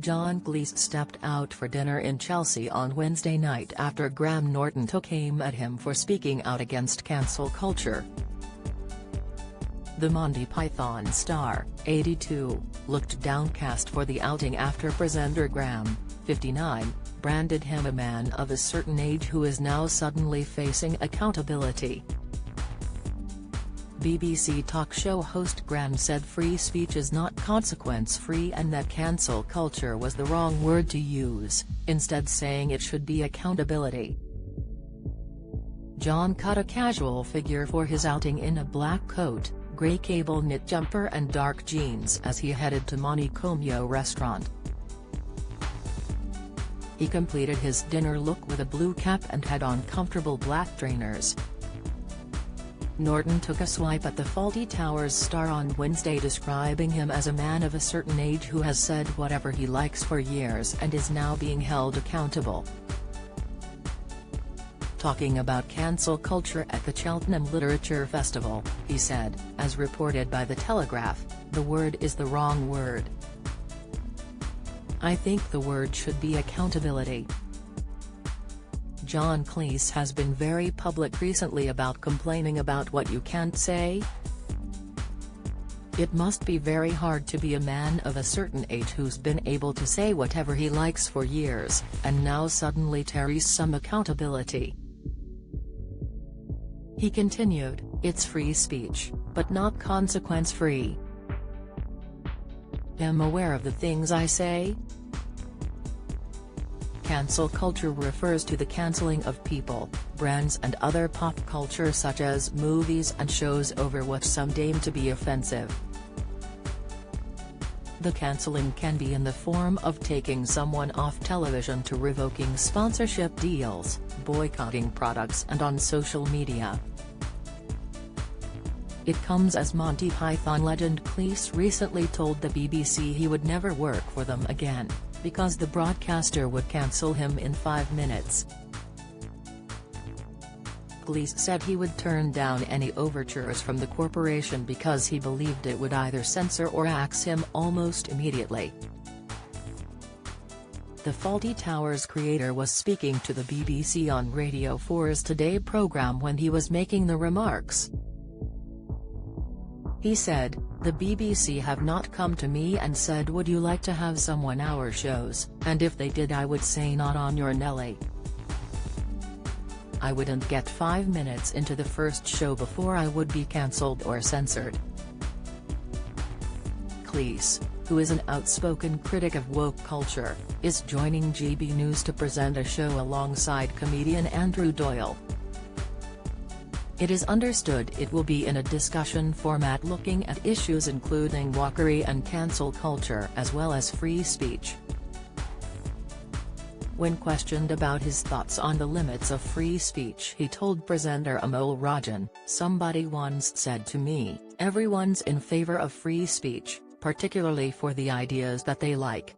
John Cleese stepped out for dinner in Chelsea on Wednesday night after Graham Norton took aim at him for speaking out against cancel culture. The Monty Python star, 82, looked downcast for the outing after presenter Graham, 59, branded him a man of a certain age who is now suddenly facing accountability. BBC talk show host Graham said free speech is not consequence-free and that cancel culture was the wrong word to use, instead saying it should be accountability. John cut a casual figure for his outing in a black coat, grey cable knit jumper and dark jeans as he headed to Manicomio restaurant. He completed his dinner look with a blue cap and had on comfortable black trainers. Norton took a swipe at the Fawlty Towers star on Wednesday, describing him as a man of a certain age who has said whatever he likes for years and is now being held accountable. Talking about cancel culture at the Cheltenham Literature Festival, he said, as reported by The Telegraph, "The word is the wrong word. I think the word should be accountability." John Cleese has been very public recently about complaining about what you can't say. It must be very hard to be a man of a certain age who's been able to say whatever he likes for years, and now suddenly carries some accountability. He continued, "It's free speech, but not consequence-free. Am aware of the things I say." Cancel culture refers to the cancelling of people, brands and other pop culture such as movies and shows over what some deem to be offensive. The cancelling can be in the form of taking someone off television to revoking sponsorship deals, boycotting products and on social media. It comes as Monty Python legend Cleese recently told the BBC he would never work for them again, because the broadcaster would cancel him in 5 minutes. Cleese said he would turn down any overtures from the corporation because he believed it would either censor or axe him almost immediately. The Fawlty Towers creator was speaking to the BBC on Radio 4's Today programme when he was making the remarks. He said, "The BBC have not come to me and said would you like to have someone our shows, and if they did I would say not on your Nelly. I wouldn't get 5 minutes into the first show before I would be cancelled or censored." Cleese, who is an outspoken critic of woke culture, is joining GB News to present a show alongside comedian Andrew Doyle. It is understood it will be in a discussion format looking at issues including wokery and cancel culture as well as free speech. When questioned about his thoughts on the limits of free speech, he told presenter Amol Rajan, "Somebody once said to me, everyone's in favor of free speech, particularly for the ideas that they like."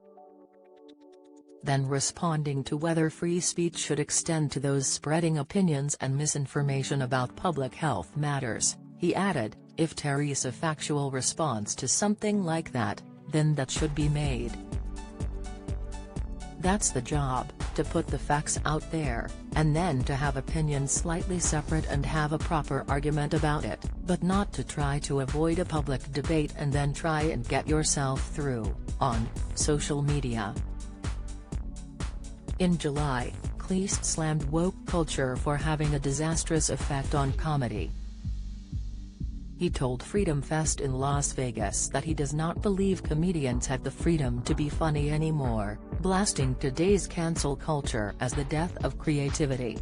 Then responding to whether free speech should extend to those spreading opinions and misinformation about public health matters, he added, "If Terry's a factual response to something like that, then that should be made. That's the job, to put the facts out there, and then to have opinions slightly separate and have a proper argument about it, but not to try to avoid a public debate and then try and get yourself through, on, social media." In July, Cleese slammed woke culture for having a disastrous effect on comedy. He told Freedom Fest in Las Vegas that he does not believe comedians have the freedom to be funny anymore, blasting today's cancel culture as the death of creativity.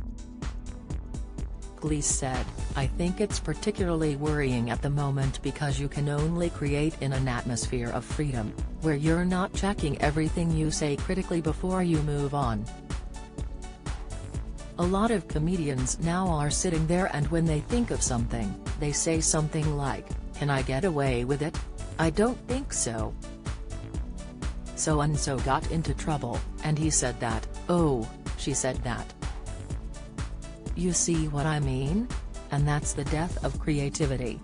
Cleese said, "I think it's particularly worrying at the moment because you can only create in an atmosphere of freedom, where you're not checking everything you say critically before you move on. A lot of comedians now are sitting there and when they think of something, they say something like, 'Can I get away with it? I don't think so. So-and-so got into trouble, and he said that, oh, she said that.' You see what I mean? And that's the death of creativity."